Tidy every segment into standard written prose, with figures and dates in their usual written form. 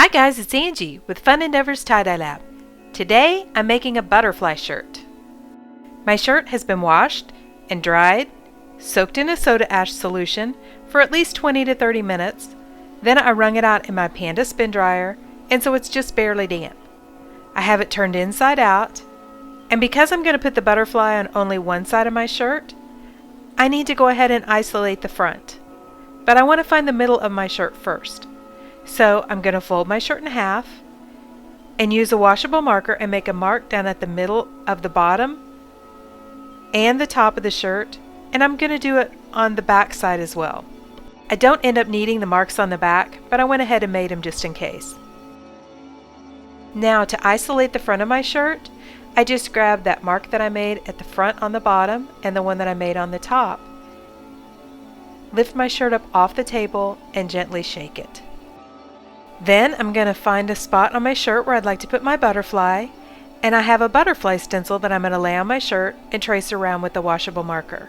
Hi guys, it's Angie with Fun Endeavors Tie-Dye Lab. Today I'm making a butterfly shirt. My shirt has been washed and dried, soaked in a soda ash solution for at least 20 to 30 minutes. Then I wrung it out in my Panda spin dryer, and so it's just barely damp. I have it turned inside out, and because I'm going to put the butterfly on only one side of my shirt, I need to go ahead and isolate the front. But I want to find the middle of my shirt first. So I'm going to fold my shirt in half and use a washable marker and make a mark down at the middle of the bottom and the top of the shirt, and I'm going to do it on the back side as well. I don't end up needing the marks on the back, but I went ahead and made them just in case. Now to isolate the front of my shirt, I just grabbed that mark that I made at the front on the bottom and the one that I made on the top. Lift my shirt up off the table and gently shake it. Then I'm going to find a spot on my shirt where I'd like to put my butterfly, and I have a butterfly stencil that I'm going to lay on my shirt and trace around with the washable marker.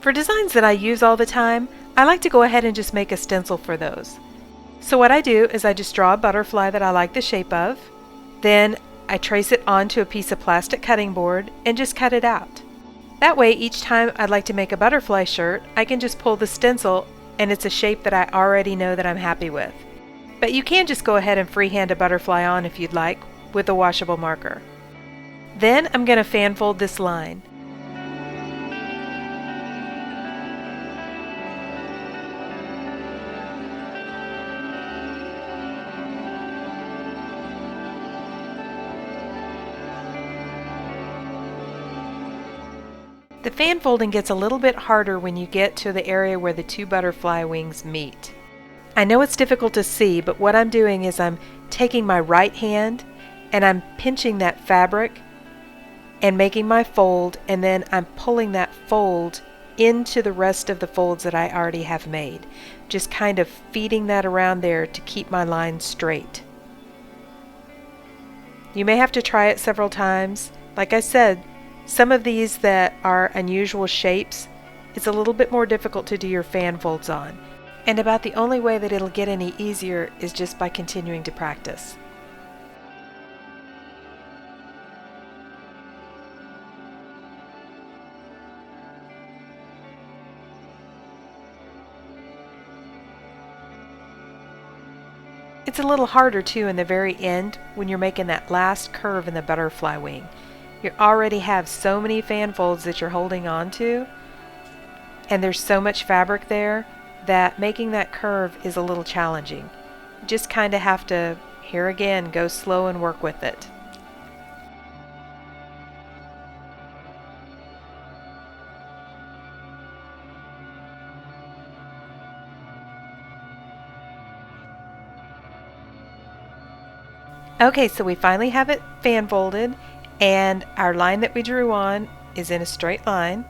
For designs that I use all the time, I like to go ahead and just make a stencil for those. So what I do is I just draw a butterfly that I like the shape of, then I trace it onto a piece of plastic cutting board and just cut it out. That way each time I'd like to make a butterfly shirt, I can just pull the stencil and it's a shape that I already know that I'm happy with. But you can just go ahead and freehand a butterfly on if you'd like with a washable marker. Then I'm going to fan fold this line. The fan folding gets a little bit harder when you get to the area where the two butterfly wings meet. I know it's difficult to see, but what I'm doing is I'm taking my right hand and I'm pinching that fabric and making my fold, and then I'm pulling that fold into the rest of the folds that I already have made. Just kind of feeding that around there to keep my line straight. You may have to try it several times. Like I said, some of these that are unusual shapes, it's a little bit more difficult to do your fan folds on. And about the only way that it'll get any easier is just by continuing to practice. It's a little harder too in the very end when you're making that last curve in the butterfly wing. You already have so many fan folds that you're holding on to, and there's so much fabric there that making that curve is a little challenging. You just kind of have to, here again, go slow and work with it. Okay, so we finally have it fan folded, and our line that we drew on is in a straight line.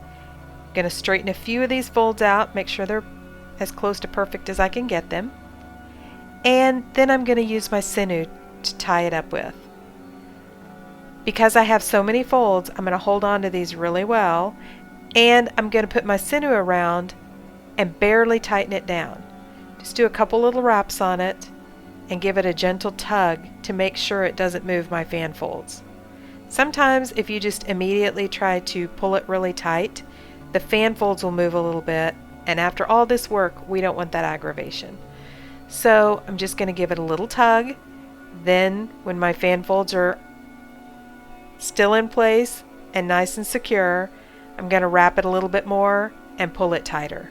I'm going to straighten a few of these folds out, make sure they're as close to perfect as I can get them. And then I'm going to use my sinew to tie it up with. Because I have so many folds, I'm going to hold on to these really well, and I'm going to put my sinew around and barely tighten it down. Just do a couple little wraps on it and give it a gentle tug to make sure it doesn't move my fan folds. Sometimes if you just immediately try to pull it really tight, the fan folds will move a little bit, and after all this work, we don't want that aggravation. So I'm just going to give it a little tug. Then when my fan folds are still in place and nice and secure, I'm going to wrap it a little bit more and pull it tighter.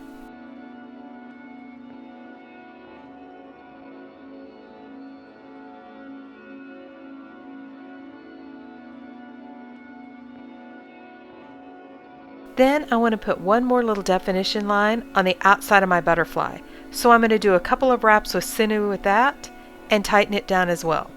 Then I want to put one more little definition line on the outside of my butterfly. So I'm going to do a couple of wraps with sinew with that and tighten it down as well.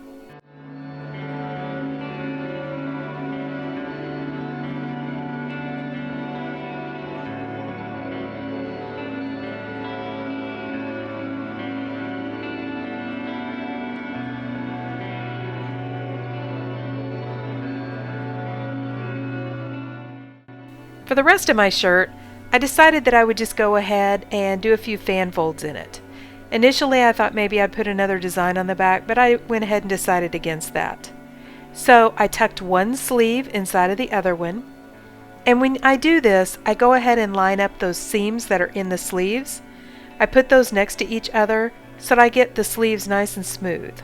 For the rest of my shirt, I decided that I would just go ahead and do a few fan folds in it. Initially I thought maybe I'd put another design on the back, but I went ahead and decided against that. So I tucked one sleeve inside of the other one, and when I do this, I go ahead and line up those seams that are in the sleeves. I put those next to each other so that I get the sleeves nice and smooth.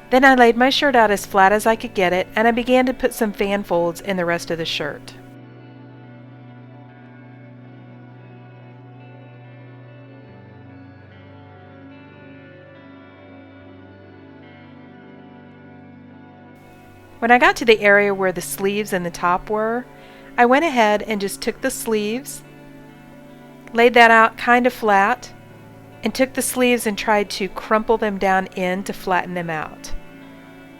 Then I laid my shirt out as flat as I could get it, and I began to put some fan folds in the rest of the shirt. When I got to the area where the sleeves and the top were, I went ahead and just took the sleeves, laid that out kind of flat, and took the sleeves and tried to crumple them down in to flatten them out.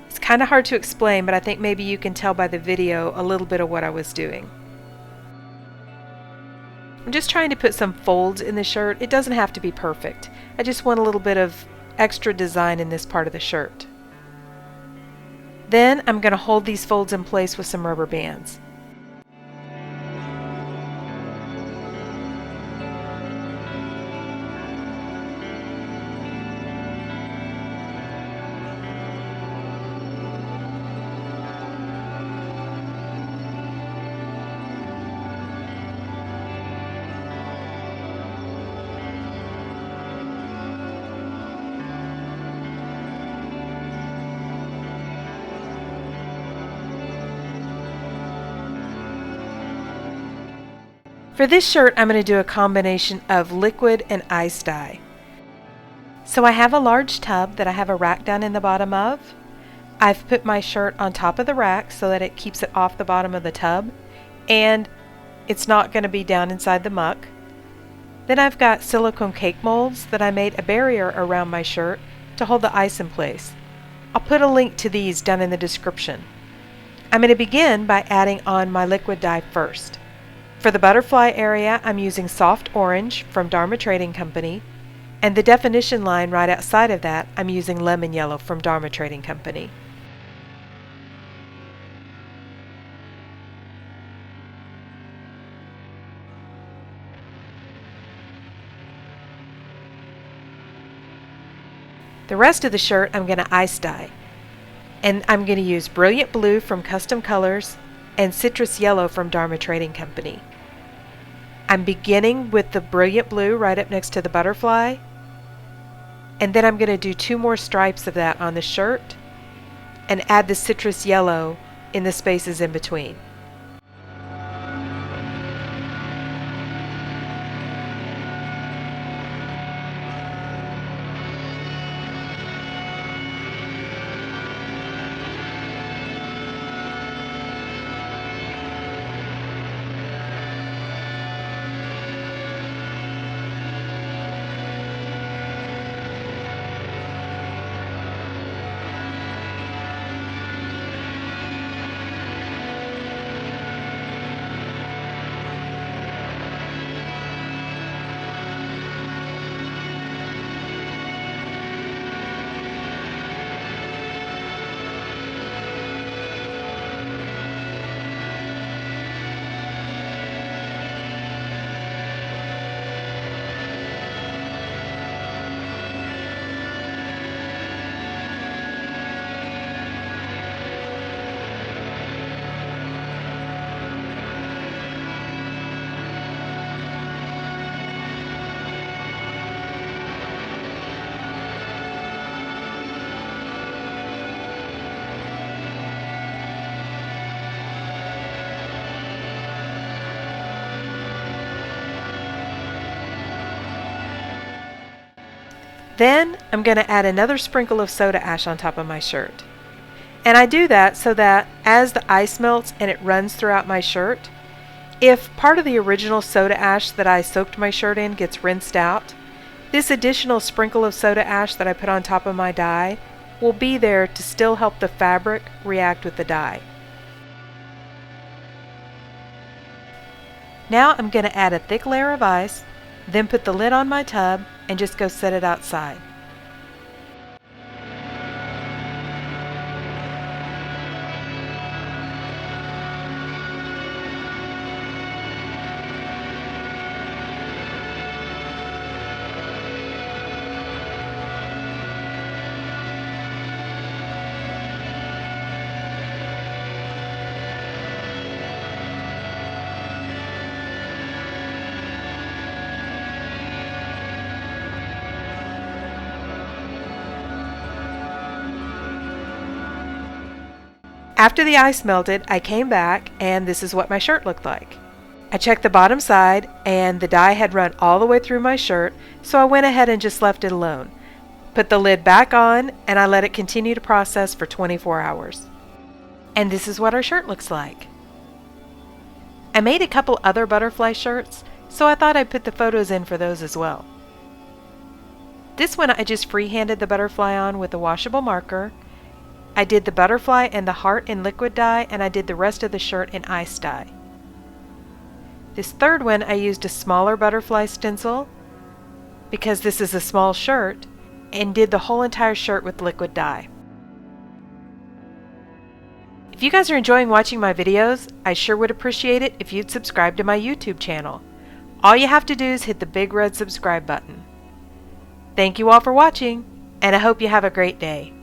It's kind of hard to explain, but I think maybe you can tell by the video a little bit of what I was doing. I'm just trying to put some folds in the shirt. It doesn't have to be perfect. I just want a little bit of extra design in this part of the shirt. Then I'm going to hold these folds in place with some rubber bands. For this shirt, I'm going to do a combination of liquid and ice dye. So I have a large tub that I have a rack down in the bottom of. I've put my shirt on top of the rack so that it keeps it off the bottom of the tub, and it's not going to be down inside the muck. Then I've got silicone cake molds that I made a barrier around my shirt to hold the ice in place. I'll put a link to these down in the description. I'm going to begin by adding on my liquid dye first. For the butterfly area, I'm using soft orange from Dharma Trading Company, and the definition line right outside of that, I'm using lemon yellow from Dharma Trading Company. The rest of the shirt I'm going to ice dye, and I'm going to use Brilliant Blue from Custom Colors and Citrus Yellow from Dharma Trading Company. I'm beginning with the Brilliant Blue right up next to the butterfly, and then I'm going to do 2 more stripes of that on the shirt and add the Citrus Yellow in the spaces in between. Then I'm going to add another sprinkle of soda ash on top of my shirt. And I do that so that as the ice melts and it runs throughout my shirt, if part of the original soda ash that I soaked my shirt in gets rinsed out, this additional sprinkle of soda ash that I put on top of my dye will be there to still help the fabric react with the dye. Now I'm going to add a thick layer of ice, then put the lid on my tub and just go set it outside. After the ice melted, I came back and this is what my shirt looked like. I checked the bottom side and the dye had run all the way through my shirt, so I went ahead and just left it alone. Put the lid back on and I let it continue to process for 24 hours. And this is what our shirt looks like. I made a couple other butterfly shirts, so I thought I'd put the photos in for those as well. This one I just freehanded the butterfly on with a washable marker. I did the butterfly and the heart in liquid dye, and I did the rest of the shirt in ice dye. This third one I used a smaller butterfly stencil because this is a small shirt, and did the whole entire shirt with liquid dye. If you guys are enjoying watching my videos, I sure would appreciate it if you'd subscribe to my YouTube channel. All you have to do is hit the big red subscribe button. Thank you all for watching, and I hope you have a great day.